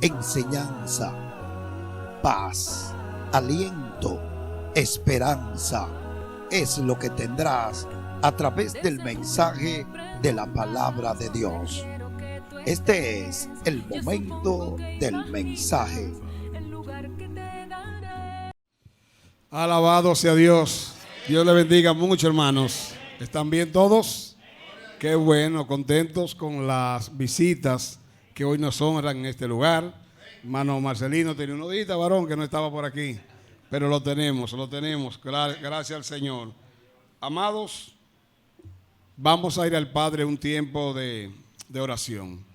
enseñanza, paz, aliento, esperanza. Es lo que tendrás a través del mensaje de la palabra de Dios. Este es el momento del mensaje. Alabado sea Dios. Dios le bendiga mucho, hermanos. ¿Están bien todos? Qué bueno, contentos con las visitas que hoy nos honran en este lugar. Hermano Marcelino tenía unos días, varón, que no estaba por aquí, pero lo tenemos, gracias al Señor. Amados, vamos a ir al Padre un tiempo de oración.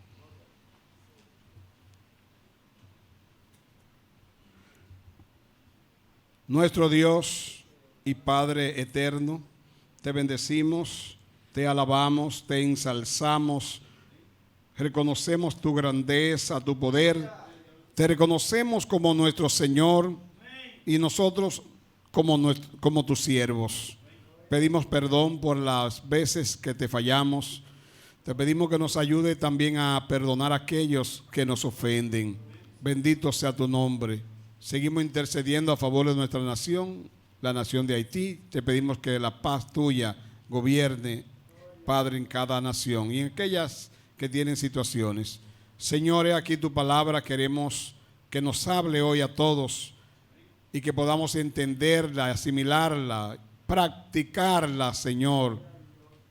Nuestro Dios y Padre eterno, te bendecimos, te alabamos, te ensalzamos, reconocemos tu grandeza, tu poder, te reconocemos como nuestro Señor y nosotros como tus siervos. Pedimos perdón por las veces que te fallamos, te pedimos que nos ayude también a perdonar a aquellos que nos ofenden. Bendito sea tu nombre. Seguimos intercediendo a favor de nuestra nación, la nación de Haití. Te pedimos que la paz tuya gobierne, Padre, en cada nación y en aquellas que tienen situaciones. Señor, aquí tu palabra, queremos que nos hable hoy a todos y que podamos entenderla, asimilarla, practicarla, Señor,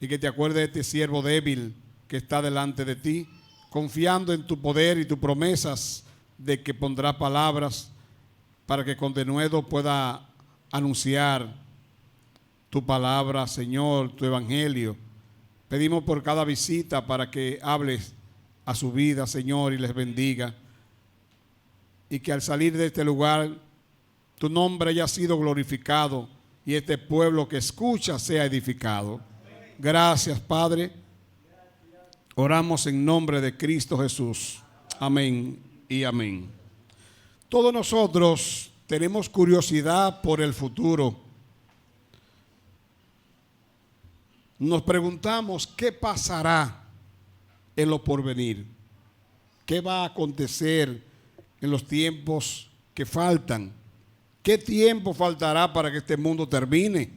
y que te acuerdes de este siervo débil que está delante de ti, confiando en tu poder y tus promesas de que pondrá palabras para que con denuedo pueda anunciar tu palabra, Señor, tu evangelio. Pedimos por cada visita para que hables a su vida, Señor, y les bendiga. Y que al salir de este lugar, tu nombre haya sido glorificado y este pueblo que escucha sea edificado. Gracias, Padre. Oramos en nombre de Cristo Jesús. Amén y amén. Todos nosotros tenemos curiosidad por el futuro. Nos preguntamos qué pasará en lo porvenir, qué va a acontecer en los tiempos que faltan, qué tiempo faltará para que este mundo termine,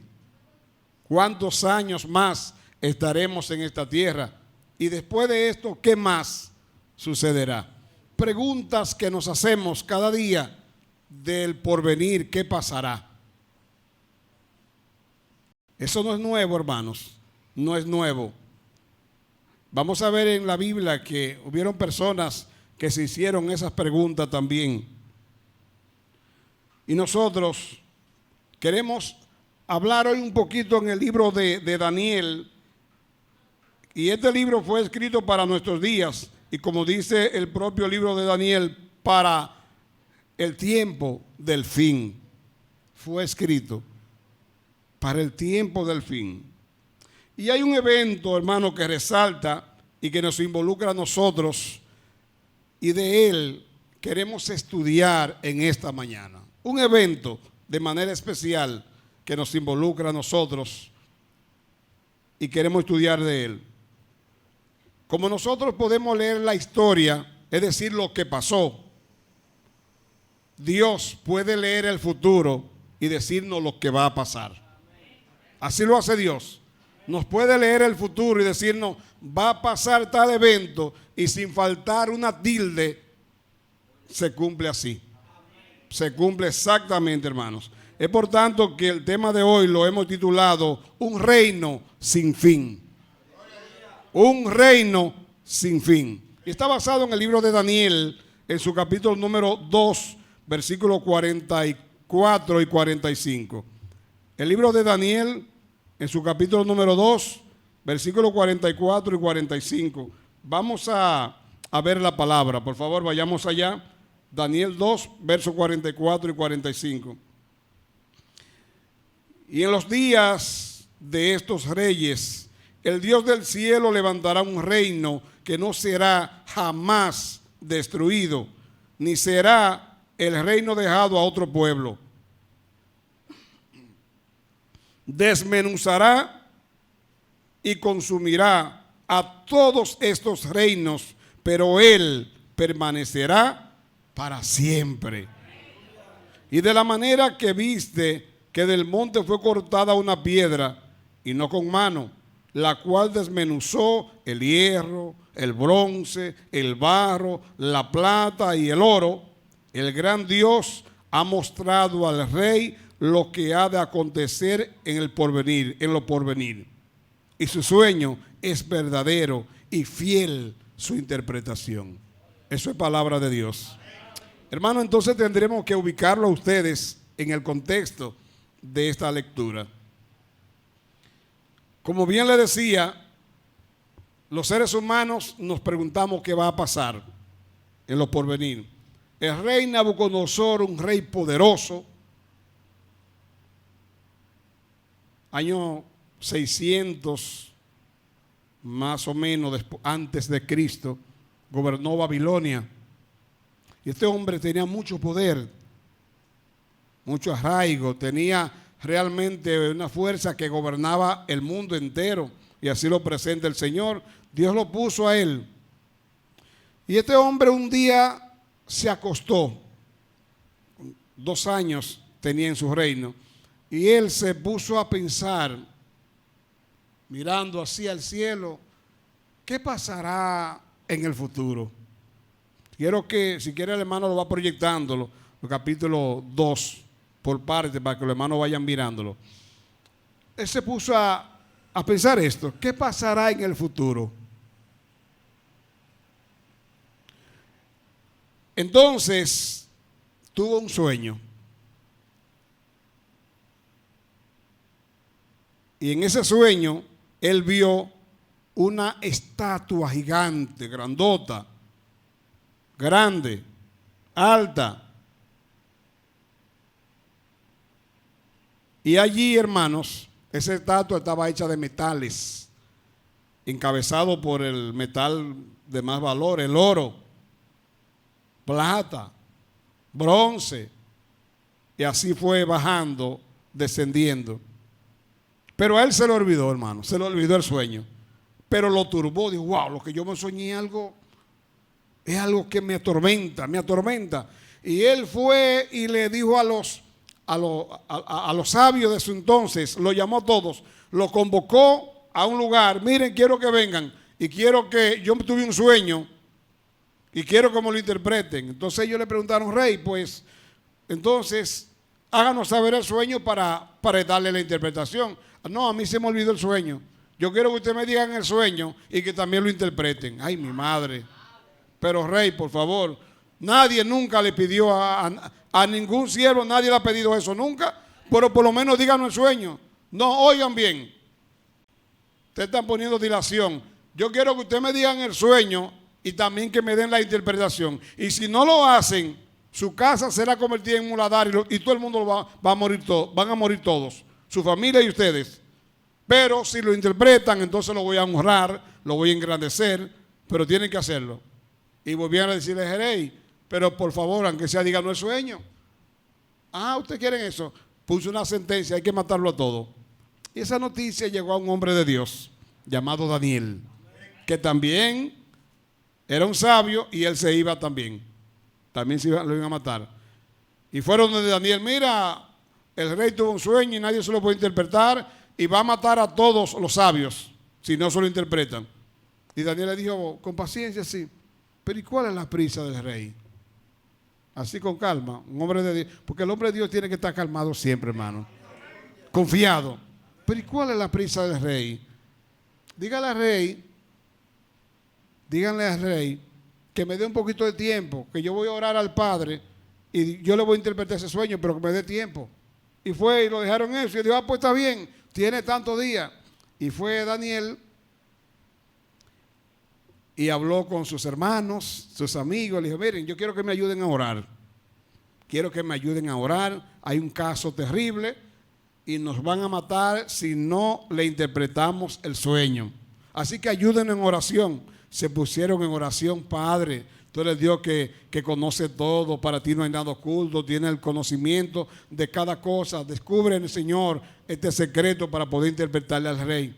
cuántos años más estaremos en esta tierra y después de esto, ¿qué más sucederá? Preguntas que nos hacemos cada día del porvenir, ¿qué pasará? Eso no es nuevo, hermanos. No es nuevo. Vamos a ver en la Biblia que hubieron personas que se hicieron esas preguntas también. Y nosotros queremos hablar hoy un poquito en el libro de Daniel. Y este libro fue escrito para nuestros días. Y como dice el propio libro de Daniel, para el tiempo del fin. Fue escrito para el tiempo del fin. Y hay un evento, hermano, que resalta y que nos involucra a nosotros, y de él queremos estudiar en esta mañana. Un evento de manera especial que nos involucra a nosotros y queremos estudiar de él. Como nosotros podemos leer la historia, es decir, lo que pasó, Dios puede leer el futuro y decirnos lo que va a pasar. Así lo hace Dios. Nos puede leer el futuro y decirnos, va a pasar tal evento, y sin faltar una tilde, se cumple así. Se cumple exactamente, hermanos. Es por tanto que el tema de hoy lo hemos titulado, Un reino sin fin. Un reino sin fin. Y está basado en el libro de Daniel, en su capítulo número 2, versículos 44 y 45. El libro de Daniel, en su capítulo número 2, versículos 44 y 45. Vamos a ver la palabra. Por favor, vayamos allá. Daniel 2, versos 44 y 45. Y en los días de estos reyes, el Dios del cielo levantará un reino que no será jamás destruido, ni será el reino dejado a otro pueblo. Desmenuzará y consumirá a todos estos reinos, pero él permanecerá para siempre. Y de la manera que viste que del monte fue cortada una piedra, y no con mano, la cual desmenuzó el hierro, el bronce, el barro, la plata y el oro, el gran Dios ha mostrado al rey lo que ha de acontecer en lo porvenir. Y su sueño es verdadero y fiel su interpretación. Eso es palabra de Dios. Hermano, entonces tendremos que ubicarlo a ustedes en el contexto de esta lectura. Como bien le decía, los seres humanos nos preguntamos qué va a pasar en lo porvenir. El rey Nabucodonosor, un rey poderoso, año 600 más o menos antes de Cristo, gobernó Babilonia. Y este hombre tenía mucho poder, mucho arraigo, tenía realmente una fuerza que gobernaba el mundo entero, y así lo presenta el Señor. Dios lo puso a él. Y este hombre un día se acostó, 2 años tenía en su reino, y él se puso a pensar, mirando así al cielo, ¿qué pasará en el futuro? Quiero que, si quiere el hermano lo va proyectándolo, el capítulo 2, por parte, para que los hermanos vayan mirándolo. Él se puso a pensar esto, ¿qué pasará en el futuro? Entonces, tuvo un sueño. Y en ese sueño, él vio una estatua gigante, grandota, grande, alta. Y allí, hermanos, esa estatua estaba hecha de metales, encabezado por el metal de más valor, el oro, plata, bronce. Y así fue bajando, descendiendo. Pero a él se le olvidó, hermano, se le olvidó el sueño. Pero lo turbó, dijo, wow, lo que yo me soñé es algo que me atormenta, me atormenta. Y él fue y le dijo a los sabios de su entonces, lo llamó a todos, lo convocó a un lugar, miren, quiero que vengan y quiero que, yo tuve un sueño y quiero que me lo interpreten. Entonces ellos le preguntaron, rey, pues, entonces, háganos saber el sueño para darle la interpretación. No, a mí se me olvidó el sueño. Yo quiero que ustedes me digan el sueño y que también lo interpreten. Ay, mi madre. Pero rey, por favor, nadie nunca le pidió a ningún siervo, nadie le ha pedido eso nunca, pero por lo menos díganos el sueño. No, oigan bien, ustedes están poniendo dilación. Yo quiero que ustedes me digan el sueño y también que me den la interpretación. Y si no lo hacen, su casa será convertida en muladario y todo el mundo va a morir, van a morir todos, su familia y ustedes. Pero si lo interpretan, entonces lo voy a honrar, lo voy a engrandecer, pero tienen que hacerlo. Y volvieron a decirle, rey, pero por favor, aunque sea, díganos el sueño. Ah, ¿ustedes quieren eso? Puso una sentencia, hay que matarlo a todos. Y esa noticia llegó a un hombre de Dios, llamado Daniel, que también era un sabio y él se iba también. También lo iban a matar. Y fueron donde Daniel, mira, el rey tuvo un sueño y nadie se lo puede interpretar y va a matar a todos los sabios si no se lo interpretan. Y Daniel le dijo, con paciencia, sí. Pero ¿y cuál es la prisa del rey? Así con calma, un hombre de Dios, porque el hombre de Dios tiene que estar calmado siempre, hermano. Confiado. Pero ¿y cuál es la prisa del rey? Díganle al rey que me dé un poquito de tiempo, que yo voy a orar al Padre y yo le voy a interpretar ese sueño, pero que me dé tiempo. Y fue y lo dejaron eso y dijo, pues está bien, tiene tantos días. Y fue Daniel y habló con sus hermanos, sus amigos, le dijo, miren, yo quiero que me ayuden a orar. Quiero que me ayuden a orar. Hay un caso terrible y nos van a matar si no le interpretamos el sueño. Así que ayuden en oración. Se pusieron en oración, Padre, tú eres Dios que conoce todo, para ti no hay nada oculto, tiene el conocimiento de cada cosa. Descubre en el Señor este secreto para poder interpretarle al rey.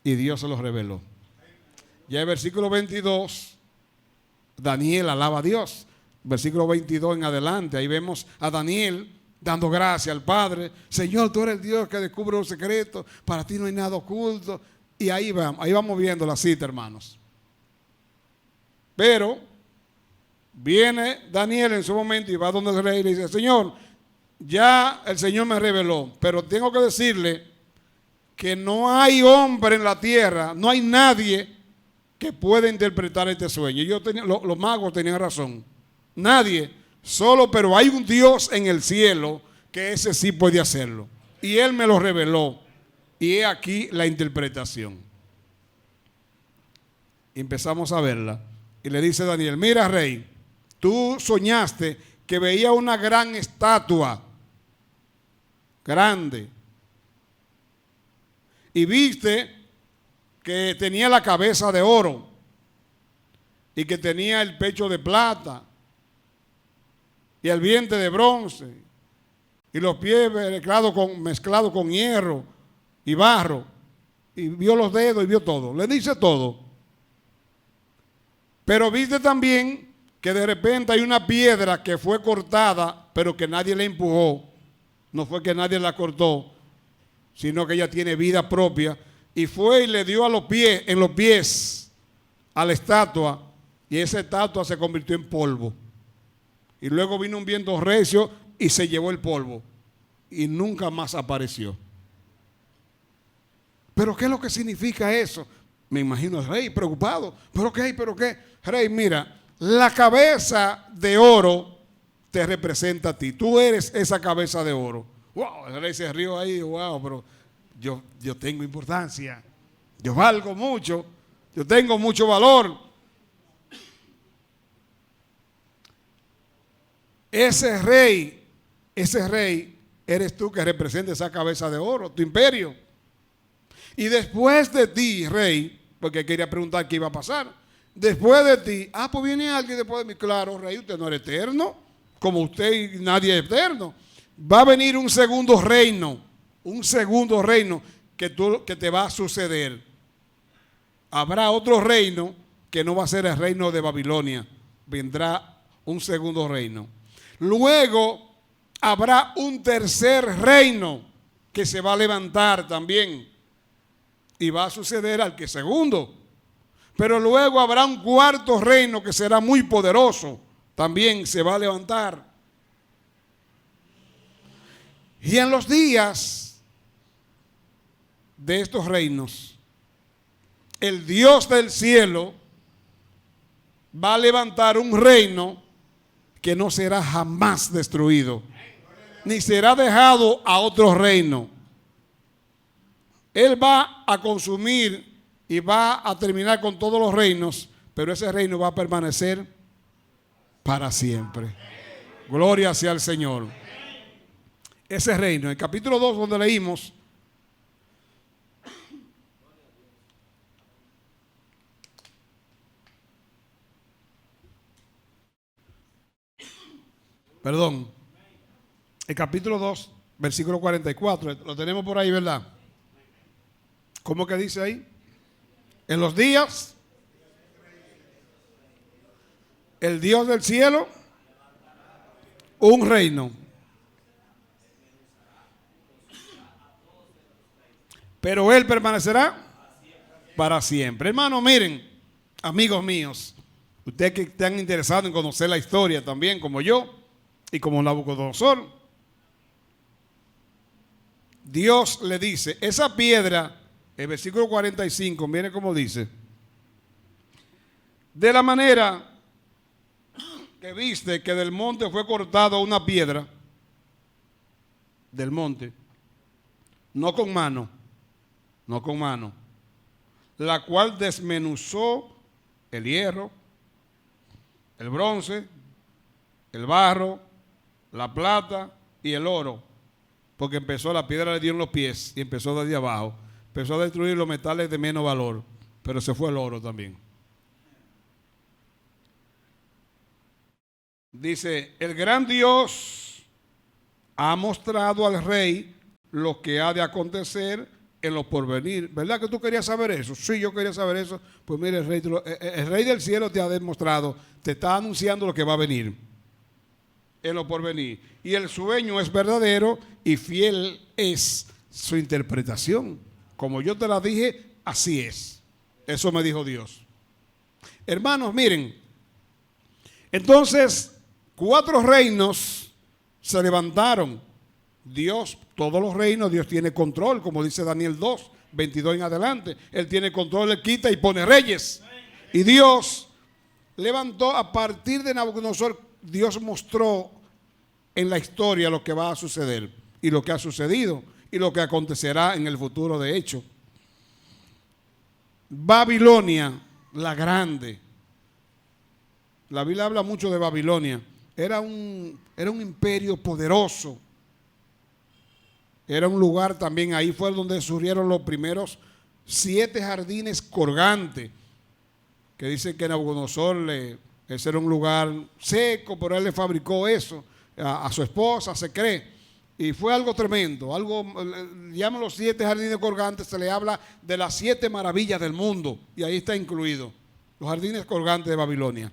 Y Dios se lo reveló. Ya en el versículo 22, Daniel alaba a Dios. versículo 22 en adelante, ahí vemos a Daniel dando gracias al Padre. Señor, tú eres el Dios que descubre los secretos, para ti no hay nada oculto. Y ahí vamos viendo la cita, hermanos. Pero viene Daniel en su momento y va donde el rey y le dice: Señor, ya el Señor me reveló, pero tengo que decirle que no hay hombre en la tierra, no hay nadie que pueda interpretar este sueño. Los magos tenían razón. Nadie, solo, pero hay un Dios en el cielo que ese sí puede hacerlo. Y Él me lo reveló. Y he aquí la interpretación. Y empezamos a verla. Y le dice Daniel: mira, rey, tú soñaste que veía una gran estatua, grande, y viste que tenía la cabeza de oro y que tenía el pecho de plata y el vientre de bronce y los pies mezclados con hierro y barro, y vio los dedos y vio todo. Le dice todo. Pero viste también que de repente hay una piedra que fue cortada, pero que nadie la empujó. No fue que nadie la cortó, sino que ella tiene vida propia. Y fue y le dio en los pies a la estatua, y esa estatua se convirtió en polvo. Y luego vino un viento recio y se llevó el polvo. Y nunca más apareció. ¿Pero qué es lo que significa eso? Me imagino al rey preocupado. ¿Pero qué? ¿Pero qué? Rey, mira, la cabeza de oro te representa a ti. Tú eres esa cabeza de oro. Wow, el rey se rió ahí. Wow, pero yo tengo importancia. Yo valgo mucho. Yo tengo mucho valor. Ese rey, eres tú que representa esa cabeza de oro, tu imperio. Y después de ti, rey, porque quería preguntar qué iba a pasar. Después de ti, pues viene alguien después de mí. Claro, rey, usted no es eterno, como usted y nadie es eterno. Va a venir un segundo reino que te va a suceder. Habrá otro reino que no va a ser el reino de Babilonia. Vendrá un segundo reino. Luego habrá un tercer reino que se va a levantar también. Y va a suceder al que segundo. Pero luego habrá un cuarto reino que será muy poderoso. También se va a levantar. Y en los días de estos reinos, el Dios del cielo va a levantar un reino que no será jamás destruido, ni será dejado a otro reino. Él va a consumir y va a terminar con todos los reinos, pero ese reino va a permanecer para siempre. Gloria sea al Señor. Ese reino, en el capítulo 2 donde leímos, el capítulo 2, versículo 44, lo tenemos por ahí, ¿verdad? ¿Cómo que dice ahí? En los días, el Dios del cielo, un reino. Pero Él permanecerá para siempre. Hermanos, miren, amigos míos, ustedes que están interesados en conocer la historia también, como yo y como Nabucodonosor, Dios le dice, esa piedra, el versículo 45, miren cómo dice: de la manera que viste que del monte fue cortada una piedra, del monte, no con mano, la cual desmenuzó el hierro, el bronce, el barro, la plata y el oro, porque la piedra le dio en los pies y empezó desde abajo. Empezó a destruir los metales de menos valor, pero se fue el oro también. Dice, el gran Dios ha mostrado al rey lo que ha de acontecer en lo porvenir. ¿Verdad que tú querías saber eso? Sí, yo quería saber eso. Pues mire, el rey del cielo te ha demostrado, te está anunciando lo que va a venir. en lo porvenir. Y el sueño es verdadero y fiel es su interpretación. Como yo te la dije, así es. Eso me dijo Dios. Hermanos, miren. Entonces, 4 reinos se levantaron. Dios, todos los reinos, Dios tiene control, como dice Daniel 2, 22 en adelante. Él tiene control, él quita y pone reyes. Y Dios levantó a partir de Nabucodonosor. Dios mostró en la historia lo que va a suceder y lo que ha sucedido y lo que acontecerá en el futuro de hecho. Babilonia, la grande. La Biblia habla mucho de Babilonia. Era un imperio poderoso. Era un lugar también, ahí fue donde surgieron los primeros 7 jardines colgantes, que dicen que Nabucodonosor, ese era un lugar seco, pero él le fabricó eso a su esposa, se cree. Y fue algo tremendo, algo, llaman los 7 jardines colgantes, se le habla de las 7 maravillas del mundo, y ahí está incluido, los jardines colgantes de Babilonia.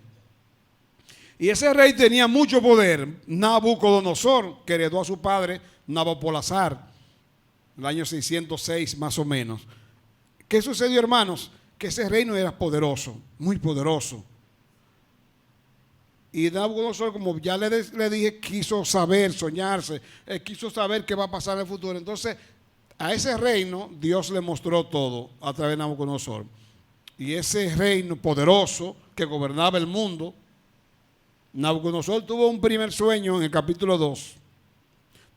Y ese rey tenía mucho poder, Nabucodonosor, que heredó a su padre Nabopolassar, en el año 606 más o menos. ¿Qué sucedió, hermanos? Que ese reino era poderoso, muy poderoso. Y Nabucodonosor, como ya le dije, quiso saber, soñarse, quiso saber qué va a pasar en el futuro. Entonces, a ese reino Dios le mostró todo a través de Nabucodonosor. Y ese reino poderoso que gobernaba el mundo, Nabucodonosor tuvo un primer sueño en el capítulo 2.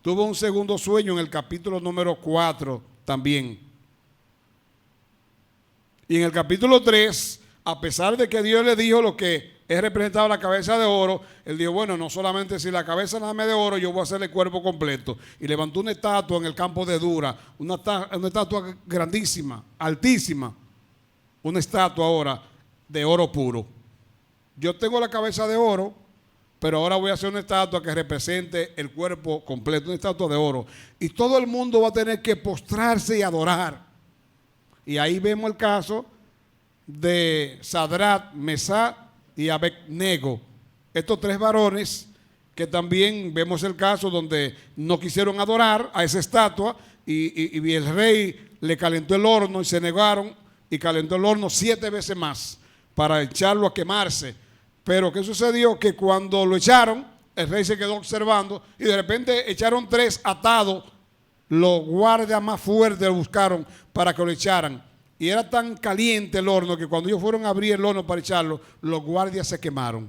Tuvo un segundo sueño en el capítulo número 4 también. Y en el capítulo 3, a pesar de que Dios le dijo lo que es representado la cabeza de oro, él dijo, bueno, no solamente si la cabeza nada más de oro, yo voy a hacer el cuerpo completo. Y levantó una estatua en el campo de Dura, una estatua grandísima, altísima, una estatua ahora de oro puro. Yo tengo la cabeza de oro, pero ahora voy a hacer una estatua que represente el cuerpo completo, una estatua de oro. Y todo el mundo va a tener que postrarse y adorar. Y ahí vemos el caso de Sadrach, Mesach y Abednego. Estos 3 varones que también vemos el caso donde no quisieron adorar a esa estatua y el rey le calentó el horno y se negaron y calentó el horno 7 veces más para echarlo a quemarse. Pero ¿qué sucedió? Que cuando lo echaron, el rey se quedó observando y de repente echaron 3 atados. Los guardias más fuertes lo buscaron para que lo echaran. Y era tan caliente el horno que cuando ellos fueron a abrir el horno para echarlo, los guardias se quemaron.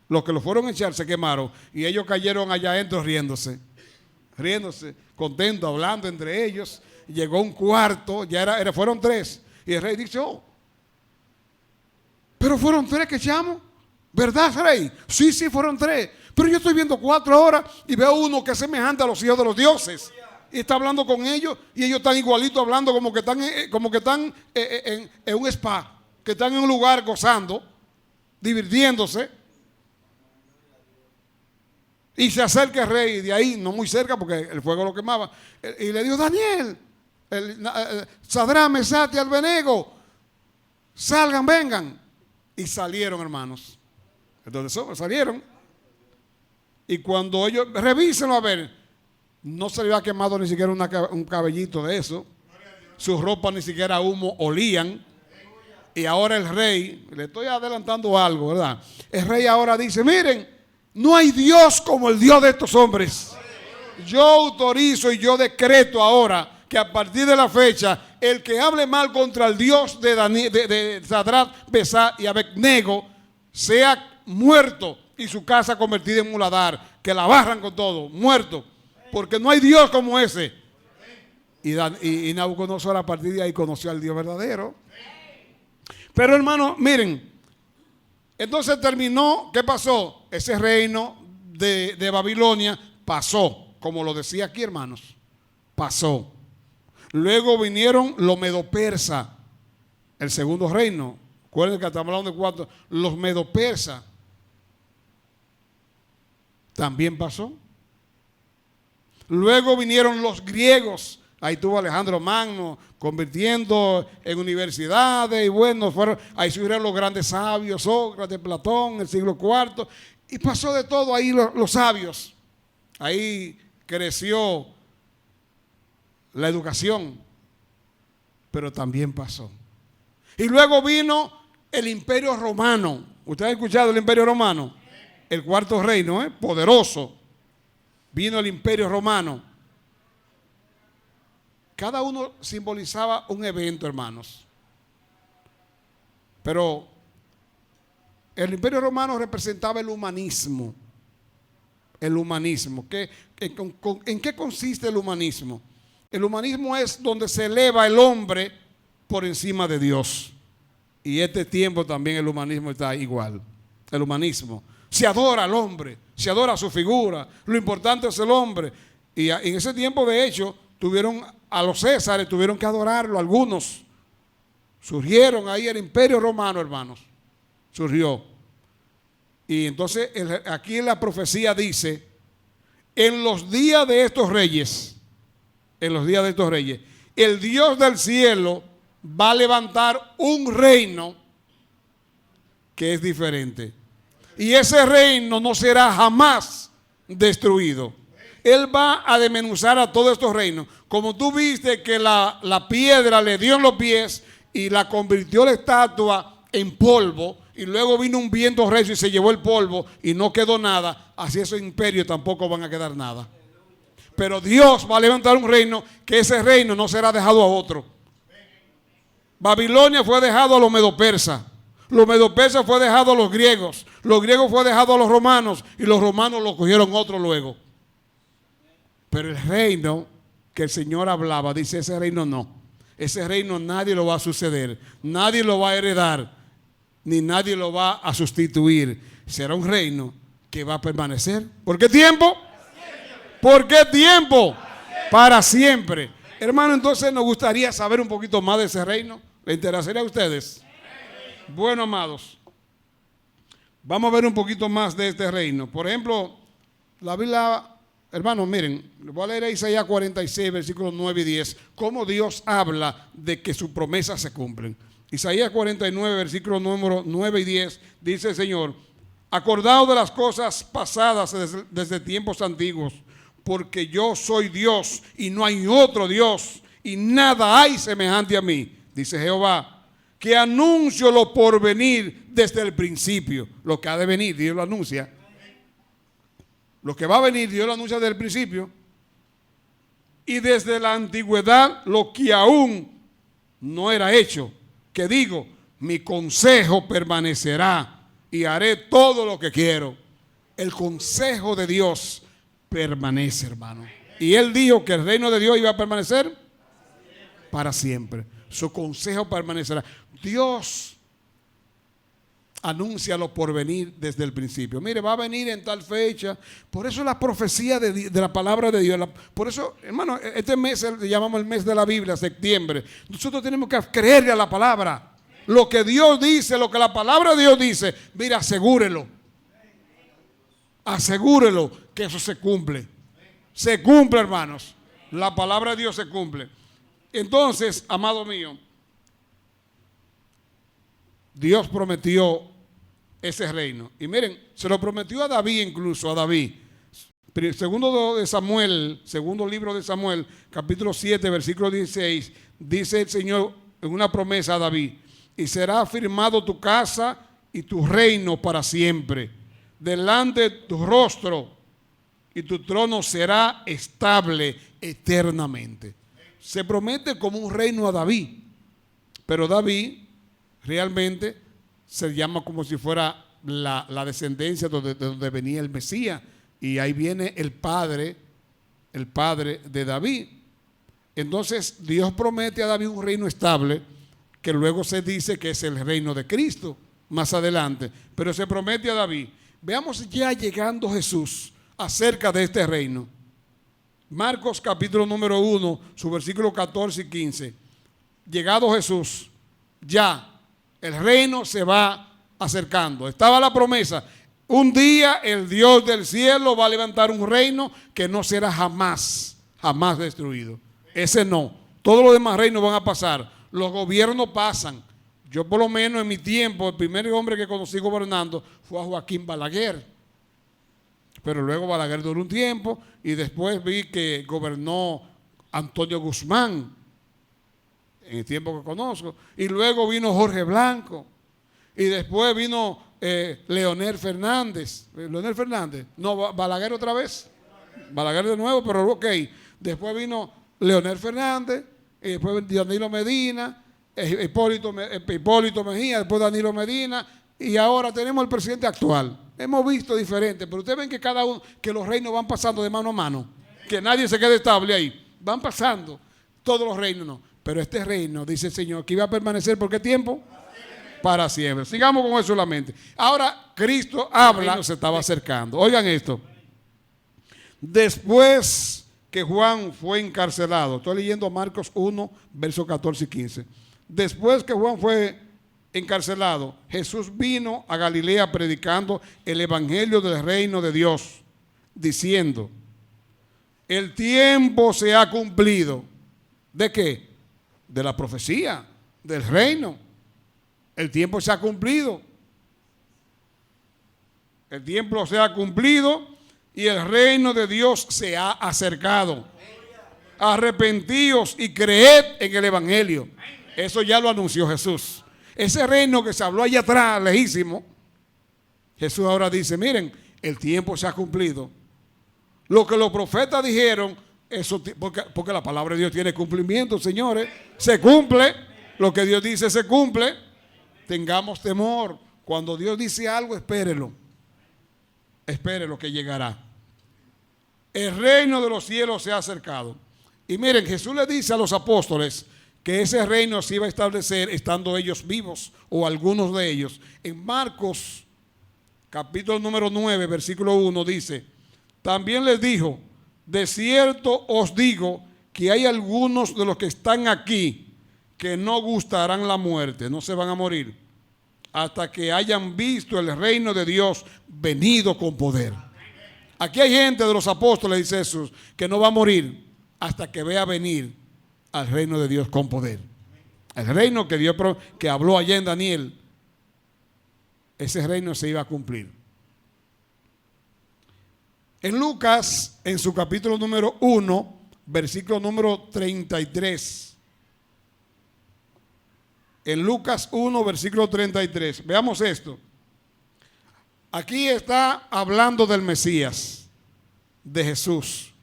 Los que lo fueron a echar se quemaron y ellos cayeron allá adentro riéndose, contentos, hablando entre ellos. Llegó un cuarto, fueron 3. Y el rey dice, oh, pero fueron 3 que echamos. ¿Verdad, rey? Sí, fueron 3. Pero yo estoy viendo 4 ahora y veo uno que es semejante a los hijos de los dioses. Y está hablando con ellos y ellos están igualitos hablando como que están en un spa, que están en un lugar gozando, divirtiéndose. Y se acerca el rey de ahí, no muy cerca porque el fuego lo quemaba. Y le dijo, Daniel, Sadrach, Mesach y Abednego, salgan, vengan. Y salieron, hermanos. Entonces salieron. Y cuando ellos, revísenlo a ver, no se le había quemado ni siquiera un cabellito de eso. Sus ropas ni siquiera humo olían. Y ahora el rey, le estoy adelantando algo, ¿verdad? El rey ahora dice, miren, no hay Dios como el Dios de estos hombres. Yo autorizo y yo decreto ahora que a partir de la fecha, el que hable mal contra el Dios de Sadrach, Mesach y Abednego sea muerto y su casa convertida en muladar, que la barran con todo, muerto, porque no hay Dios como ese. Y Nabucodonosor a partir de ahí conoció al Dios verdadero. Pero hermano, miren, entonces terminó, ¿qué pasó? Ese reino de Babilonia pasó, como lo decía aquí, hermanos, pasó. Luego vinieron los medo-persas, el segundo reino. Recuerden que estamos hablando de 4. Los medo-persas también pasó. Luego vinieron los griegos. Ahí tuvo Alejandro Magno convirtiendo en universidades y bueno, ahí surgieron los grandes sabios, Sócrates, Platón, el siglo IV. Y pasó de todo ahí los sabios. Ahí creció la educación, pero también pasó. Y luego vino el Imperio Romano. ¿Usted ha escuchado el Imperio Romano? El cuarto reino, poderoso. Vino el Imperio Romano. Cada uno simbolizaba un evento, hermanos. Pero el Imperio Romano representaba el humanismo. El humanismo. ¿En qué consiste el humanismo? El humanismo es donde se eleva el hombre por encima de Dios. Y este tiempo también el humanismo está igual. El humanismo. Se adora al hombre, se adora a su figura. Lo importante es el hombre. Y en ese tiempo, de hecho, tuvieron a los Césares, tuvieron que adorarlo. Algunos surgieron ahí el Imperio Romano, hermanos. Surgió. Y entonces aquí en la profecía dice: en los días de estos reyes, el Dios del cielo va a levantar un reino que es diferente. Y ese reino no será jamás destruido. Él va a desmenuzar a todos estos reinos. Como tú viste que la piedra le dio en los pies y la convirtió la estatua en polvo, y luego vino un viento recio y se llevó el polvo y no quedó nada, así esos imperios tampoco van a quedar nada. Pero Dios va a levantar un reino, que ese reino no será dejado a otro. Babilonia fue dejado a los medopersas. Los medopersas fue dejado a los griegos fue dejado a los romanos, y los romanos lo cogieron otro luego. Pero el reino que el Señor hablaba, dice: ese reino no. Ese reino nadie lo va a suceder, nadie lo va a heredar, ni nadie lo va a sustituir. Será un reino que va a permanecer. ¿Por qué tiempo? ¿Por qué tiempo? Para siempre. Hermano, entonces nos gustaría saber un poquito más de ese reino. ¿Le interesaría a ustedes? Bueno, amados, vamos a ver un poquito más de este reino. Por ejemplo, la Biblia, hermanos, miren, voy a leer Isaías 46, versículos 9 y 10, cómo Dios habla de que sus promesas se cumplen. Isaías 49, versículos número 9 y 10, dice el Señor: acordaos de las cosas pasadas desde tiempos antiguos, porque yo soy Dios y no hay otro Dios, y nada hay semejante a mí, dice Jehová, que anuncio lo por venir desde el principio. Lo que ha de venir, Dios lo anuncia. Lo que va a venir, Dios lo anuncia desde el principio. Y desde la antigüedad, lo que aún no era hecho. Que digo, mi consejo permanecerá y haré todo lo que quiero. El consejo de Dios permanece, hermano. Y Él dijo que el reino de Dios iba a permanecer para siempre. Su consejo permanecerá. Dios anuncia lo por venir desde el principio. Mire, va a venir en tal fecha. Por eso la profecía de la palabra de Dios. Por eso, hermano, este mes le llamamos el mes de la Biblia, septiembre. Nosotros tenemos que creerle a la palabra. Lo que Dios dice, lo que la palabra de Dios dice, mire, asegúrelo. Asegúrelo que eso se cumple. Se cumple, hermanos. La palabra de Dios se cumple. Entonces, amado mío, Dios prometió ese reino. Y miren, se lo prometió a David, incluso a David. Segundo libro de Samuel, capítulo 7, versículo 16, dice el Señor en una promesa a David: y será afirmado tu casa y tu reino para siempre, delante de tu rostro, y tu trono será estable eternamente. Se promete como un reino a David, pero David realmente se llama como si fuera la descendencia de donde venía el Mesías, y ahí viene el padre de David. Entonces Dios promete a David un reino estable, que luego se dice que es el reino de Cristo más adelante, pero se promete a David. Veamos ya llegando Jesús acerca de este reino. Marcos capítulo número 1, su versículo 14 y 15. Llegado Jesús, ya el reino se va acercando. Estaba la promesa: un día el Dios del cielo va a levantar un reino que no será jamás destruido. Ese no. Todos los demás reinos van a pasar. Los gobiernos pasan. Yo por lo menos en mi tiempo, el primer hombre que conocí gobernando fue a Joaquín Balaguer. Pero luego Balaguer duró un tiempo y después vi que gobernó Antonio Guzmán, en el tiempo que conozco, y luego vino Jorge Blanco, y después vino Leonel Fernández. Leonel Fernández, no, Balaguer otra vez, Balaguer de nuevo, pero ok. Después vino Leonel Fernández, y después Danilo Medina, Hipólito Mejía, después Danilo Medina, y ahora tenemos el presidente actual. Hemos visto diferentes, pero ustedes ven que cada uno, que los reinos van pasando de mano a mano, que nadie se quede estable ahí, van pasando, todos los reinos no, pero este reino, dice el Señor, que iba a permanecer ¿por qué tiempo? Para siempre. Sigamos con eso solamente. Ahora Cristo habla, se estaba acercando. Oigan esto. Después que Juan fue encarcelado, estoy leyendo Marcos 1, versos 14 y 15. Después que Juan fue encarcelado, Jesús vino a Galilea predicando el evangelio del reino de Dios, diciendo: el tiempo se ha cumplido. ¿De qué? De la profecía, del reino. El tiempo se ha cumplido. El tiempo se ha cumplido y el reino de Dios se ha acercado. Arrepentíos y creed en el evangelio. Eso ya lo anunció Jesús. Ese reino que se habló allá atrás, lejísimo, Jesús ahora dice: miren, el tiempo se ha cumplido. Lo que los profetas dijeron, eso, porque la palabra de Dios tiene cumplimiento, señores. Se cumple, lo que Dios dice se cumple. Tengamos temor. Cuando Dios dice algo, espérelo. Espérelo que llegará. El reino de los cielos se ha acercado. Y miren, Jesús le dice a los apóstoles que ese reino se iba a establecer estando ellos vivos, o algunos de ellos. En Marcos, capítulo número 9, versículo 1, dice: también les dijo: de cierto os digo que hay algunos de los que están aquí que no gustarán la muerte, no se van a morir, hasta que hayan visto el reino de Dios venido con poder. Aquí hay gente de los apóstoles, dice Jesús, que no va a morir hasta que vea venir al reino de Dios con poder. El reino que Dios que habló allá en Daniel, ese reino se iba a cumplir. En Lucas, en su capítulo número 1, versículo número 33. En Lucas 1, versículo 33. Veamos esto. Aquí está hablando del Mesías, de Jesús.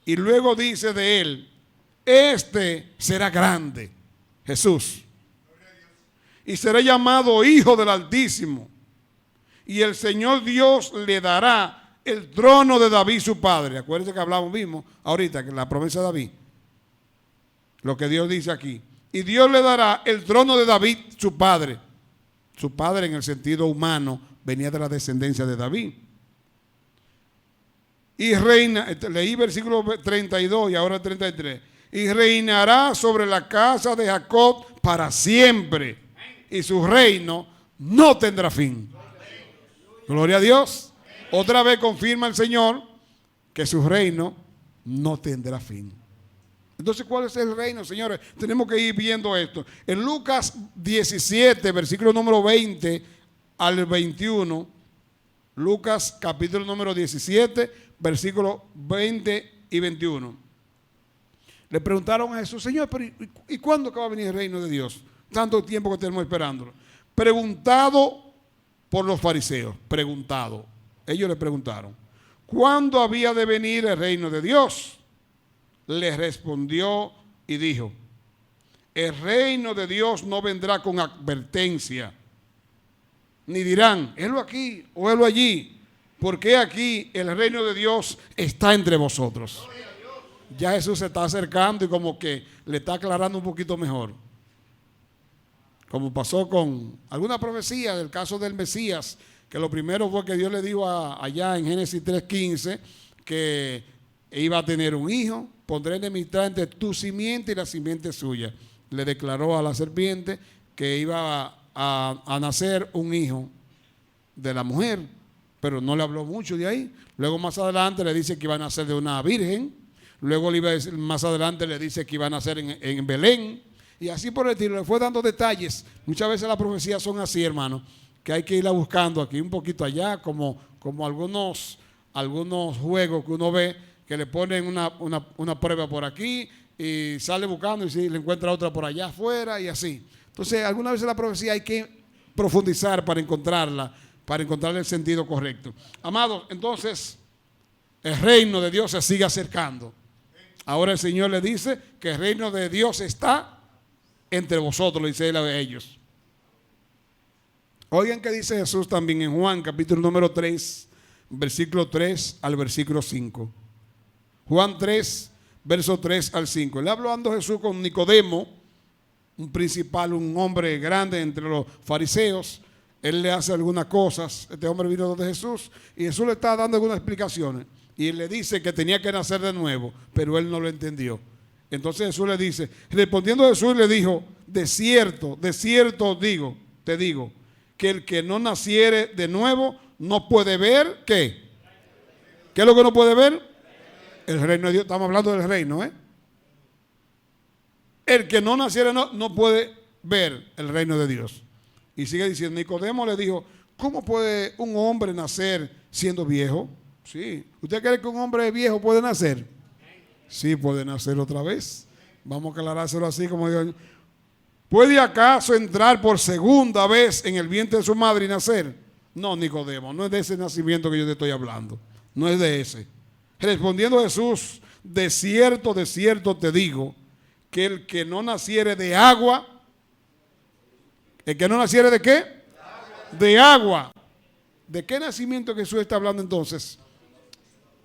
Y luego dice de él: este será grande, Jesús, y será llamado Hijo del Altísimo. Y el Señor Dios le dará el trono de David su padre. Acuérdense que hablamos mismo ahorita, que la promesa de David, lo que Dios dice aquí. Y Dios le dará el trono de David su padre. Su padre en el sentido humano venía de la descendencia de David. Y reina, leí versículo 32 y ahora 33. Y reinará sobre la casa de Jacob para siempre, y su reino no tendrá fin. Gloria a Dios. Otra vez confirma el Señor que su reino no tendrá fin. Entonces, ¿cuál es el reino, señores? Tenemos que ir viendo esto. En Lucas 17, versículo número 20 al 21, Lucas capítulo número 17, versículo 20 y 21. Le preguntaron a Jesús: Señor, pero ¿y cuándo que va a venir el reino de Dios? Tanto tiempo que tenemos esperándolo. Preguntado por los fariseos, preguntado. Ellos le preguntaron: ¿cuándo había de venir el reino de Dios? Les respondió y dijo: el reino de Dios no vendrá con advertencia, ni dirán, helo aquí o helo allí, porque aquí el reino de Dios está entre vosotros. Ya Jesús se está acercando y como que le está aclarando un poquito mejor. Como pasó con alguna profecía del caso del Mesías, que lo primero fue que Dios le dijo allá en Génesis 3:15 que iba a tener un hijo. Pondré enemistad entre tu simiente y la simiente suya. Le declaró a la serpiente que iba a nacer un hijo de la mujer, pero no le habló mucho de ahí. Luego más adelante le dice que iba a nacer de una virgen. Luego más adelante le dice que iba a nacer en Belén. Y así por el estilo, le fue dando detalles. Muchas veces las profecías son así, hermano, que hay que irla buscando aquí un poquito allá, como algunos algunos juegos que uno ve que le ponen una prueba por aquí y sale buscando y si le encuentra otra por allá afuera y así. Entonces, algunas veces la profecía hay que profundizar para encontrarla, para encontrarle el sentido correcto. Amados, entonces, el reino de Dios se sigue acercando. Ahora el Señor le dice que el reino de Dios está entre vosotros, le dice él a ellos. Oigan qué dice Jesús también en Juan, capítulo número 3, versículo 3 al versículo 5. Juan 3, verso 3 al 5. Le hablando Jesús con Nicodemo, un principal, un hombre grande entre los fariseos. Él le hace algunas cosas. Este hombre vino donde Jesús y Jesús le está dando algunas explicaciones. Y él le dice que tenía que nacer de nuevo, pero él no lo entendió. Entonces Jesús le dice, respondiendo Jesús le dijo, de cierto te digo, que el que no naciere de nuevo no puede ver, ¿qué? ¿Qué es lo que no puede ver? El reino de Dios. Estamos hablando del reino, ¿eh? El que no naciere no puede ver el reino de Dios. Y sigue diciendo, Nicodemo le dijo, ¿cómo puede un hombre nacer siendo viejo? Sí. ¿Usted cree que un hombre viejo puede nacer? Sí, puede nacer otra vez. Vamos a aclarárselo así como digo. ¿Puede acaso entrar por segunda vez en el vientre de su madre y nacer? No, Nicodemo, no es de ese nacimiento que yo te estoy hablando. No es de ese. Respondiendo Jesús, de cierto te digo, que el que no naciere de agua, ¿el que no naciere de qué? De agua. ¿De qué nacimiento Jesús está hablando entonces?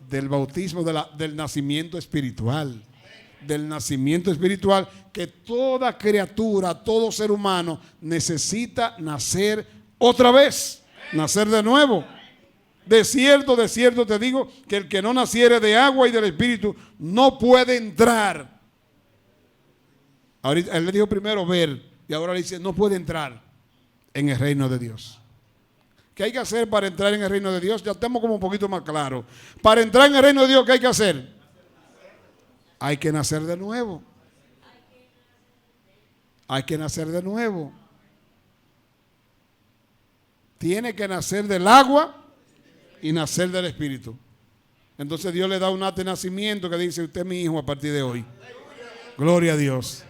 Del bautismo, del nacimiento espiritual. Del nacimiento espiritual que toda criatura, todo ser humano necesita nacer otra vez, nacer de nuevo. De cierto te digo que el que no naciere de agua y del espíritu no puede entrar. Ahorita él le dijo primero ver y ahora le dice no puede entrar en el reino de Dios. ¿Qué hay que hacer para entrar en el reino de Dios? Ya estamos como un poquito más claros. Para entrar en el reino de Dios, ¿qué hay que hacer? Hay que nacer de nuevo. Hay que nacer de nuevo. Tiene que nacer del agua y nacer del espíritu. Entonces Dios le da un acta de nacimiento que dice, usted es mi hijo a partir de hoy. Gloria a Dios.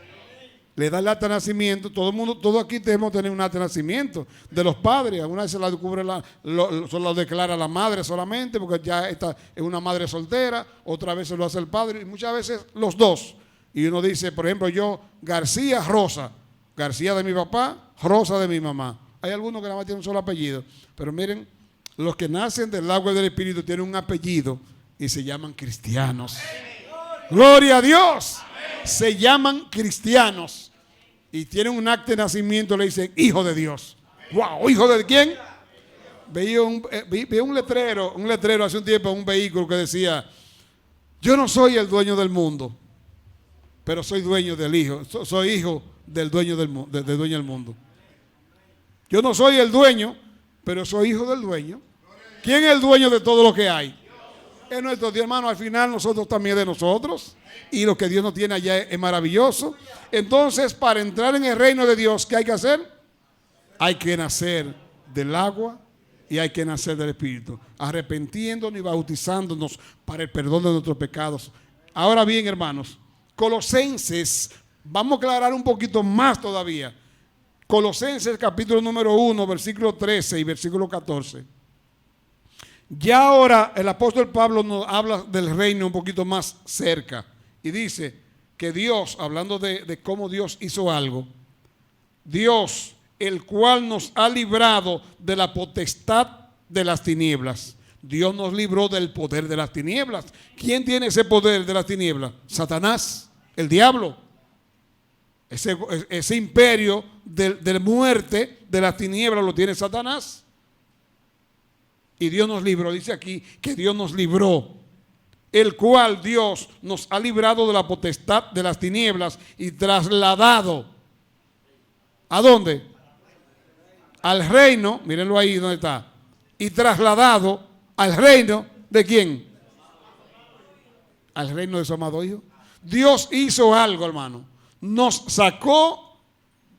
Le da el acta de nacimiento. Todo el mundo, todo aquí tenemos que tener un acta de nacimiento de los padres. Algunas veces la descubre lo declara la madre solamente porque ya esta es una madre soltera. Otra vez lo hace el padre y muchas veces los dos. Y uno dice, por ejemplo, yo García Rosa, García de mi papá, Rosa de mi mamá. Hay algunos que nada más tienen un solo apellido, pero miren, los que nacen del agua y del espíritu tienen un apellido y se llaman cristianos. Gloria a Dios. Se llaman cristianos y tienen un acta de nacimiento, le dicen hijo de Dios. Wow, ¿hijo de quién? Vi un letrero hace un tiempo en un vehículo que decía, yo no soy el dueño del mundo, pero soy dueño del hijo, soy hijo del dueño del mundo. Yo no soy el dueño, pero soy hijo del dueño. ¿Quién es el dueño de todo lo que hay? Es nuestro Dios, hermano. Al final nosotros también de nosotros. Y lo que Dios nos tiene allá es maravilloso. Entonces, para entrar en el reino de Dios, ¿qué hay que hacer? Hay que nacer del agua y hay que nacer del Espíritu, arrepintiéndonos y bautizándonos para el perdón de nuestros pecados. Ahora bien, hermanos, Colosenses, vamos a aclarar un poquito más todavía. Colosenses capítulo número 1, versículo 13 y versículo 14. Ya ahora el apóstol Pablo nos habla del reino un poquito más cerca y dice que Dios, hablando de cómo Dios hizo algo, Dios, el cual nos ha librado de la potestad de las tinieblas. Dios nos libró del poder de las tinieblas. ¿Quién tiene ese poder de las tinieblas? Satanás, el diablo. Ese imperio de muerte de las tinieblas lo tiene Satanás. Y Dios nos libró, dice aquí que Dios nos libró, el cual Dios nos ha librado de la potestad de las tinieblas y trasladado. ¿A dónde? Al reino, mírenlo ahí donde está, y trasladado al reino de ¿quién? Al reino de su amado Hijo. Dios hizo algo, hermano. Nos sacó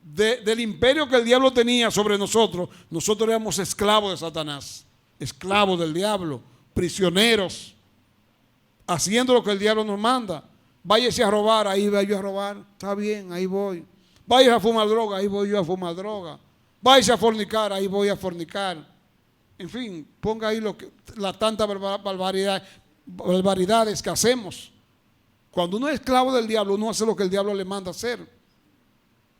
del imperio que el diablo tenía sobre nosotros. Nosotros éramos esclavos de Satanás, esclavos del diablo. prisioneros, haciendo lo que el diablo nos manda. Váyase a robar, ahí voy yo a robar, está bien, ahí voy. Váyase a fumar droga, ahí voy yo a fumar droga. Váyase a fornicar, ahí voy a fornicar. En fin, ponga ahí la tanta barbaridades que hacemos. Cuando uno es esclavo del diablo, uno hace lo que el diablo le manda hacer.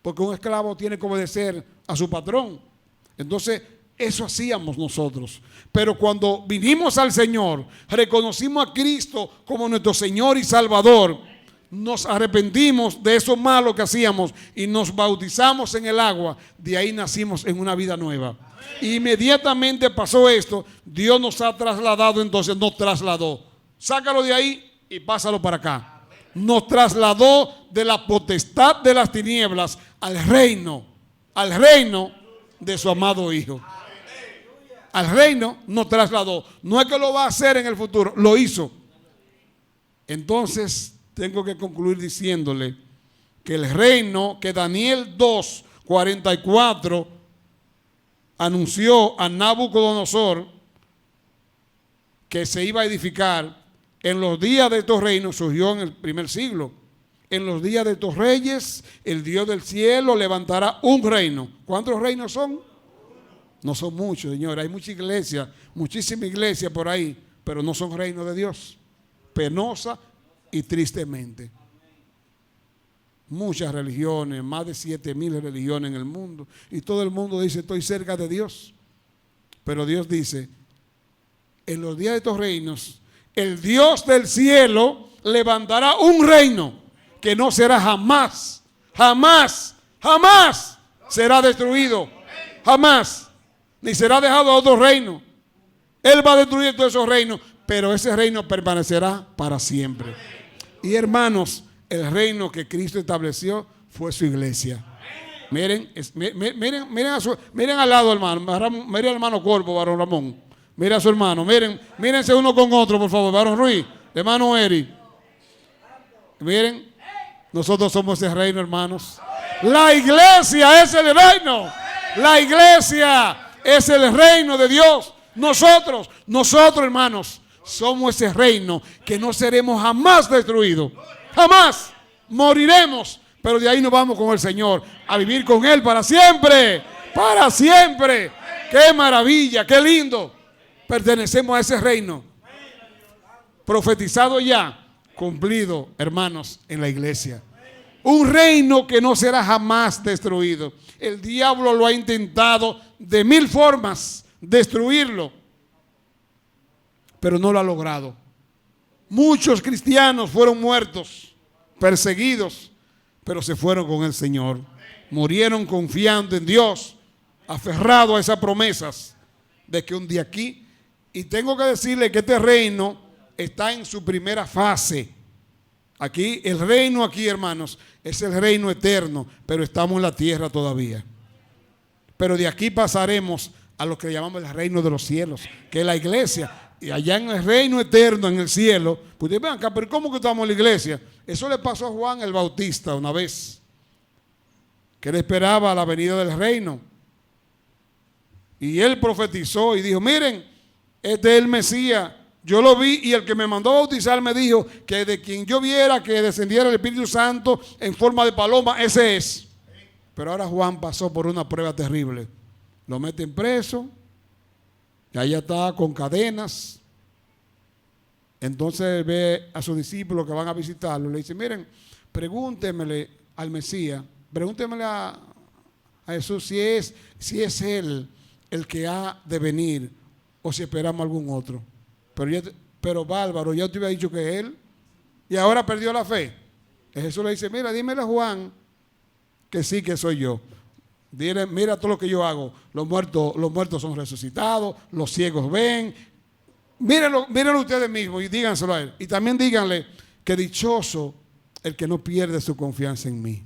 Porque un esclavo tiene que obedecer a su patrón. Entonces, eso hacíamos nosotros. Pero cuando vinimos al Señor, reconocimos a Cristo como nuestro Señor y Salvador, nos arrepentimos de eso malo que hacíamos y nos bautizamos en el agua. De ahí nacimos en una vida nueva. Inmediatamente pasó esto, Dios nos ha trasladado, entonces nos trasladó. Sácalo de ahí y pásalo para acá. Nos trasladó de la potestad de las tinieblas al reino de su amado Hijo. Al reino nos trasladó. No es que lo va a hacer en el futuro, lo hizo. Entonces tengo que concluir diciéndole que el reino que Daniel 2:44 anunció a Nabucodonosor que se iba a edificar en los días de estos reinos surgió en el primer siglo. En los días de estos reyes, el Dios del cielo levantará un reino. ¿Cuántos reinos son? No son muchos, señores. Hay mucha iglesia, muchísima iglesia por ahí, pero no son reinos de Dios. Penosa y tristemente. Muchas religiones, más de 7,000 religiones en el mundo. Y todo el mundo dice, estoy cerca de Dios. Pero Dios dice, en los días de estos reinos, el Dios del cielo levantará un reino que no será jamás, jamás, jamás será destruido. Jamás. Ni será dejado a otro reino. Él va a destruir todos esos reinos, pero ese reino permanecerá para siempre. Y hermanos, el reino que Cristo estableció fue su iglesia. Miren, miren al lado, hermano. Miren al hermano Corvo, varón Ramón. Mira a su hermano. Mírense uno con otro, por favor. Varón Ruiz, hermano Eri. Miren, nosotros somos ese reino, hermanos. La iglesia es el reino. La iglesia es el reino de Dios. Nosotros, hermanos, somos ese reino que no seremos jamás destruidos. Jamás moriremos, pero de ahí nos vamos con el Señor a vivir con Él para siempre. Para siempre. ¡Qué maravilla! ¡Qué lindo! Pertenecemos a ese reino. Profetizado ya, cumplido, hermanos, en la iglesia. Un reino que no será jamás destruido. El diablo lo ha intentado de 1000 formas destruirlo, pero no lo ha logrado. Muchos cristianos fueron muertos, perseguidos, pero se fueron con el Señor. Murieron confiando en Dios, aferrados a esas promesas de que un día aquí. Y tengo que decirle que este reino está en su primera fase. Aquí, el reino aquí, hermanos, es el reino eterno, pero estamos en la tierra todavía. Pero de aquí pasaremos a lo que llamamos el reino de los cielos, que es la iglesia. Y allá en el reino eterno, en el cielo, pues ven acá, pero ¿cómo que estamos en la iglesia? Eso le pasó a Juan el Bautista una vez, que él esperaba la venida del reino. Y él profetizó y dijo, miren, este es el Mesías. Yo lo vi y el que me mandó a bautizar me dijo que de quien yo viera que descendiera el Espíritu Santo en forma de paloma, ese es. Pero ahora Juan pasó por una prueba terrible. Lo meten preso y allá está con cadenas. Entonces ve a sus discípulos que van a visitarlo. Le dice, miren, pregúntemele al Mesías, pregúntemele a Jesús si es Él el que ha de venir o si esperamos algún otro. Pero bárbaro, ya te había dicho que es Él y ahora perdió la fe. Y Jesús le dice, mira, dímele a Juan que sí que soy yo. Dile, mira todo lo que yo hago. Los muertos son resucitados, los ciegos ven. Mírenlo ustedes mismos y díganselo a Él. Y también díganle que dichoso el que no pierde su confianza en mí.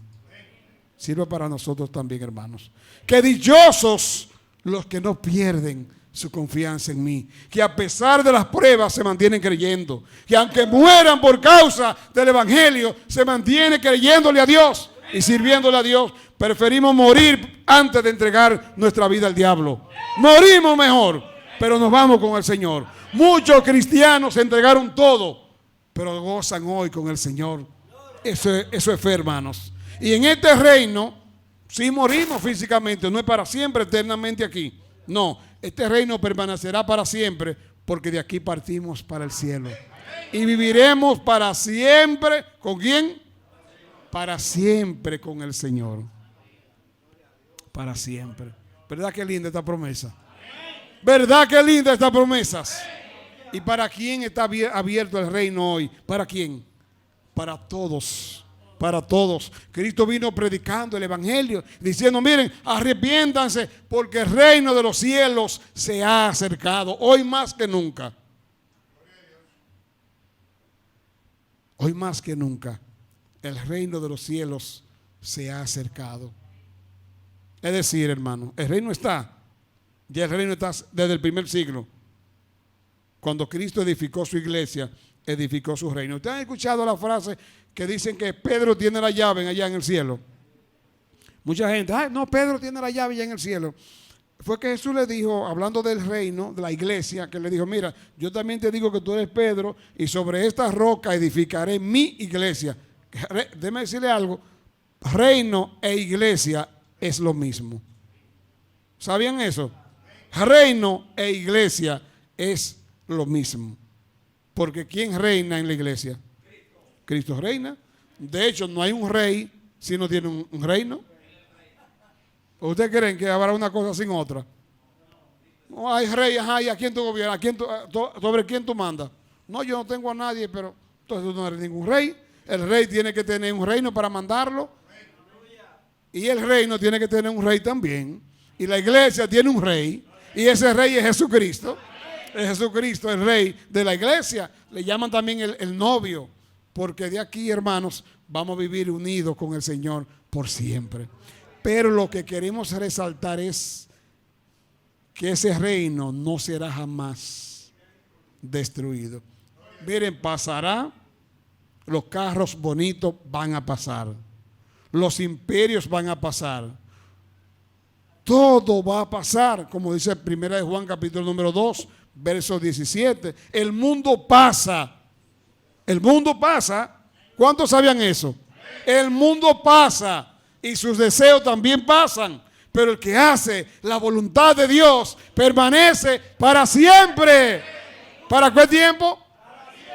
Sirve para nosotros también, hermanos. Que dichosos los que no pierden su confianza en mí, que a pesar de las pruebas se mantienen creyendo, que aunque mueran por causa del evangelio, se mantienen creyéndole a Dios y sirviéndole a Dios. Preferimos morir antes de entregar nuestra vida al diablo. Morimos mejor, pero nos vamos con el Señor. Muchos cristianos se entregaron todo, pero gozan hoy con el Señor. Eso es fe, hermanos. Y en este reino, si morimos físicamente, no es para siempre, eternamente aquí. No, este reino permanecerá para siempre, porque de aquí partimos para el cielo. Y viviremos para siempre. ¿Con quién? Para siempre con el Señor. Para siempre. ¿Verdad que linda esta promesa? ¿Verdad que linda estas promesas? ¿Y para quién está abierto el reino hoy? ¿Para quién? Para todos. Para todos. Cristo vino predicando el evangelio, diciendo: miren, arrepiéntanse, porque el reino de los cielos se ha acercado, hoy más que nunca. Hoy más que nunca, el reino de los cielos se ha acercado. Es decir, hermano, el reino está. Ya el reino está desde el primer siglo. Cuando Cristo edificó su iglesia, edificó su reino. ¿Ustedes han escuchado la frase que dicen que Pedro tiene la llave allá en el cielo? Mucha gente, no, Pedro tiene la llave allá en el cielo. Fue que Jesús le dijo, hablando del reino, de la iglesia, que le dijo: mira, yo también te digo que tú eres Pedro, y sobre esta roca edificaré mi iglesia. Déjeme decirle algo: reino e iglesia es lo mismo. ¿Sabían eso? Reino e iglesia es lo mismo. Porque ¿quién reina en la iglesia? Cristo reina. De hecho, no hay un rey si no tiene un reino. ¿Ustedes creen que habrá una cosa sin otra? No hay rey, ¿y a quién tú gobiernas? ¿Sobre quién tú mandas? No, yo no tengo a nadie, pero entonces tú no eres ningún rey. El rey tiene que tener un reino para mandarlo. Y el reino tiene que tener un rey también. Y la iglesia tiene un rey. Y ese rey es Jesucristo. Es Jesucristo, el rey de la iglesia. Le llaman también el novio. Porque de aquí, hermanos, vamos a vivir unidos con el Señor por siempre. Pero lo que queremos resaltar es que ese reino no será jamás destruido. Miren, pasará, los carros bonitos van a pasar, los imperios van a pasar, todo va a pasar, como dice 1 de Juan capítulo número 2, verso 17. El mundo pasa. El mundo pasa. ¿Cuántos sabían eso? El mundo pasa. Y sus deseos también pasan, pero el que hace la voluntad de Dios permanece para siempre. ¿Para qué tiempo?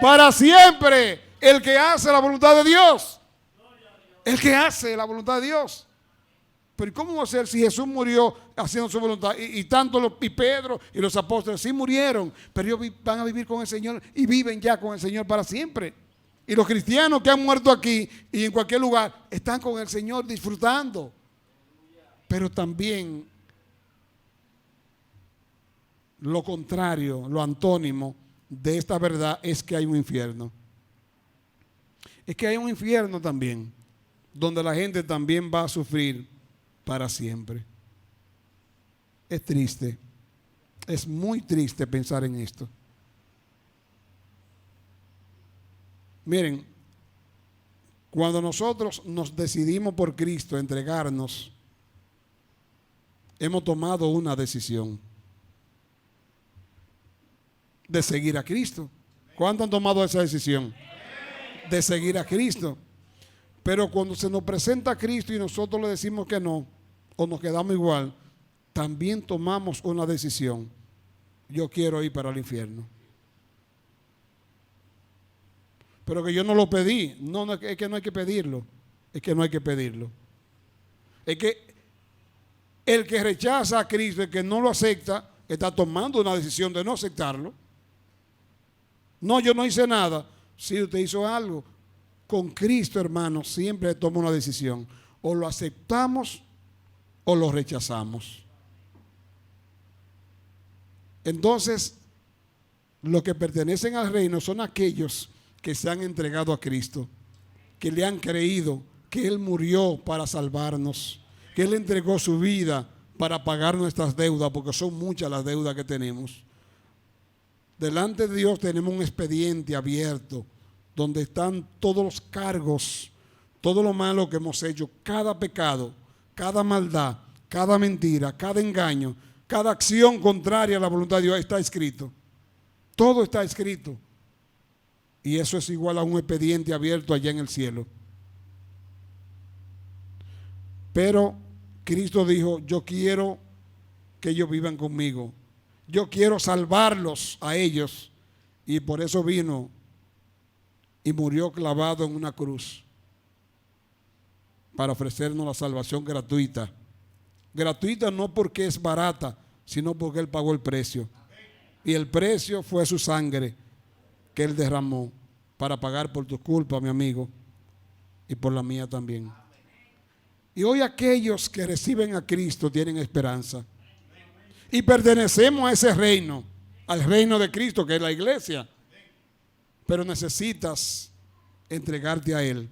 Para siempre. El que hace la voluntad de Dios. El que hace la voluntad de Dios. Pero ¿cómo va a ser si Jesús murió haciendo su voluntad? Y tanto y Pedro y los apóstoles sí murieron, pero ellos van a vivir con el Señor y viven ya con el Señor para siempre. Y los cristianos que han muerto aquí y en cualquier lugar están con el Señor disfrutando. Pero también lo contrario, lo antónimo de esta verdad es que hay un infierno. Es que hay un infierno también, donde la gente también va a sufrir para siempre. Es triste, es muy triste pensar en esto. Miren, cuando nosotros nos decidimos por Cristo entregarnos, hemos tomado una decisión de seguir a Cristo. ¿Cuántos han tomado esa decisión? De seguir a Cristo. Pero cuando se nos presenta a Cristo y nosotros le decimos que no, o nos quedamos igual, también tomamos una decisión. Yo quiero ir para el infierno. Pero que yo no lo pedí. No, es que no hay que pedirlo. Es que no hay que pedirlo. Es que el que rechaza a Cristo, el que no lo acepta, está tomando una decisión de no aceptarlo. No, yo no hice nada. Sí, usted hizo algo. Con Cristo, hermano, siempre toma una decisión. O lo aceptamos o lo rechazamos. Entonces, los que pertenecen al reino son aquellos que se han entregado a Cristo, que le han creído que Él murió para salvarnos, que Él entregó su vida para pagar nuestras deudas, porque son muchas las deudas que tenemos. Delante de Dios tenemos un expediente abierto, donde están todos los cargos, todo lo malo que hemos hecho, cada pecado, cada maldad, cada mentira, cada engaño, cada acción contraria a la voluntad de Dios está escrito. Todo está escrito. Y eso es igual a un expediente abierto allá en el cielo. Pero Cristo dijo, yo quiero que ellos vivan conmigo. Yo quiero salvarlos a ellos. Y por eso vino y murió clavado en una cruz para ofrecernos la salvación gratuita. Gratuita no porque es barata, sino porque Él pagó el precio. Y el precio fue su sangre que Él derramó para pagar por tu culpa, mi amigo, y por la mía también. Y hoy aquellos que reciben a Cristo tienen esperanza. Y pertenecemos a ese reino, al reino de Cristo, que es la iglesia. Pero necesitas entregarte a Él.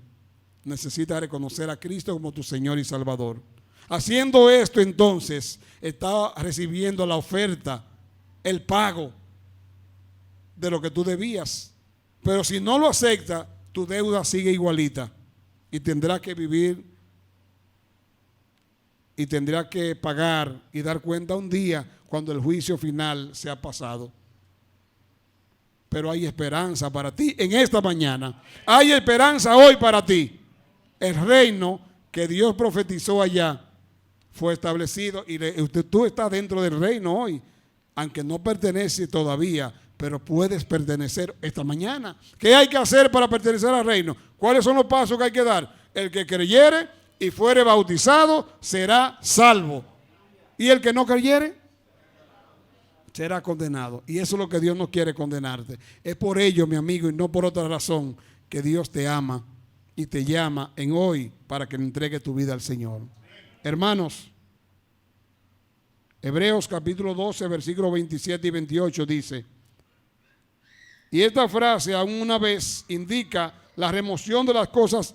Necesitas reconocer a Cristo como tu Señor y Salvador. Haciendo esto, entonces, está recibiendo la oferta, el pago de lo que tú debías. Pero si no lo aceptas, tu deuda sigue igualita. Y tendrás que vivir y tendrás que pagar y dar cuenta un día cuando el juicio final se ha pasado. Pero hay esperanza para ti en esta mañana. Hay esperanza hoy para ti. El reino que Dios profetizó allá fue establecido y tú estás dentro del reino hoy, aunque no pertenece todavía, pero puedes pertenecer esta mañana. ¿Qué hay que hacer para pertenecer al reino? ¿Cuáles son los pasos que hay que dar? El que creyere y fuere bautizado será salvo. Y el que no creyere será condenado. Y eso es lo que Dios no quiere, condenarte. Es por ello, mi amigo, y no por otra razón, que Dios te ama y te llama en hoy para que le entregue tu vida al Señor. Hermanos, Hebreos capítulo 12, versículos 27 y 28 dice, y esta frase aún una vez indica la remoción de las cosas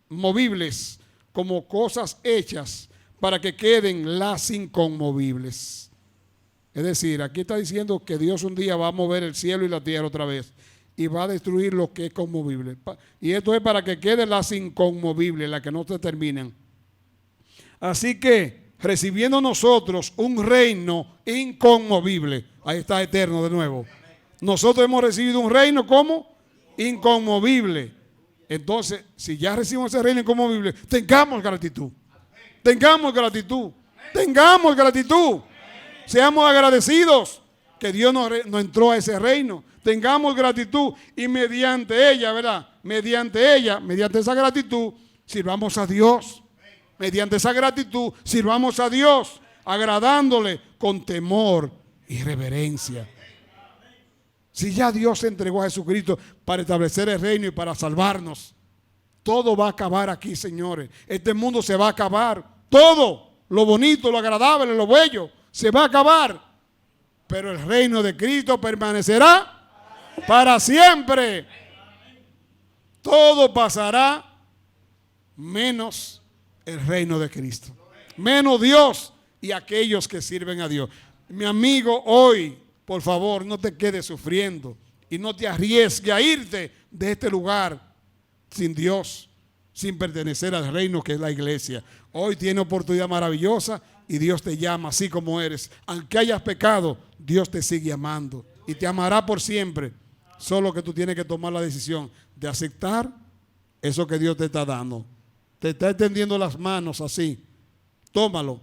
movibles como cosas hechas para que queden las inconmovibles. Es decir, aquí está diciendo que Dios un día va a mover el cielo y la tierra otra vez y va a destruir lo que es conmovible. Y esto es para que queden las inconmovibles, las que no se terminan. Así que, recibiendo nosotros un reino inconmovible, ahí está eterno de nuevo. Nosotros hemos recibido un reino como inconmovible. Entonces, si ya recibimos ese reino inconmovible, tengamos gratitud. Tengamos gratitud. Tengamos gratitud. Seamos agradecidos que Dios nos entró a ese reino. Tengamos gratitud y mediante ella, ¿verdad? Mediante ella, mediante esa gratitud, sirvamos a Dios. Mediante esa gratitud, sirvamos a Dios, agradándole con temor y reverencia. Si ya Dios se entregó a Jesucristo para establecer el reino y para salvarnos, todo va a acabar aquí, señores. Este mundo se va a acabar. Todo, lo bonito, lo agradable, lo bello, se va a acabar. Pero el reino de Cristo permanecerá para siempre. Todo pasará menos el reino de Cristo. Menos Dios y aquellos que sirven a Dios. Mi amigo, hoy, por favor, no te quedes sufriendo y no te arriesgues a irte de este lugar sin Dios, sin pertenecer al reino que es la iglesia. Hoy tiene oportunidad maravillosa y Dios te llama así como eres. Aunque hayas pecado, Dios te sigue amando y te amará por siempre. Solo que tú tienes que tomar la decisión de aceptar eso que Dios te está dando. Te está extendiendo las manos así. Tómalo.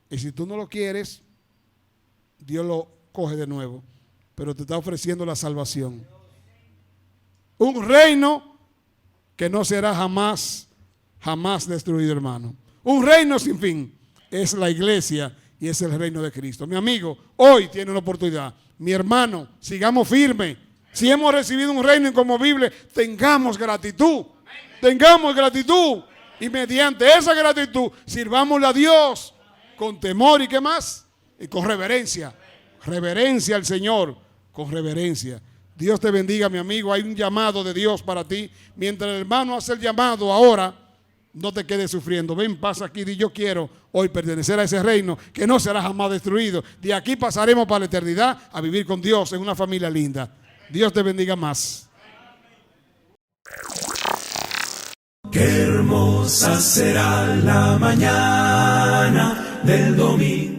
Y si tú no lo quieres, Dios lo coge de nuevo. Pero te está ofreciendo la salvación. Un reino que no será jamás destruido, hermano. Un reino sin fin. Es la iglesia y es el reino de Cristo. Mi amigo, hoy tiene una oportunidad. Mi hermano, sigamos firmes. Si hemos recibido un reino inconmovible, tengamos gratitud. Tengamos gratitud. Y mediante esa gratitud, sirvámosle a Dios con temor y ¿qué más? Y con reverencia. Reverencia al Señor. Con reverencia. Dios te bendiga, mi amigo. Hay un llamado de Dios para ti. Mientras el hermano hace el llamado ahora, no te quedes sufriendo. Ven, pasa aquí. Di, yo quiero hoy pertenecer a ese reino que no será jamás destruido. De aquí pasaremos para la eternidad a vivir con Dios en una familia linda. Dios te bendiga más. Qué hermosa será la mañana del domingo.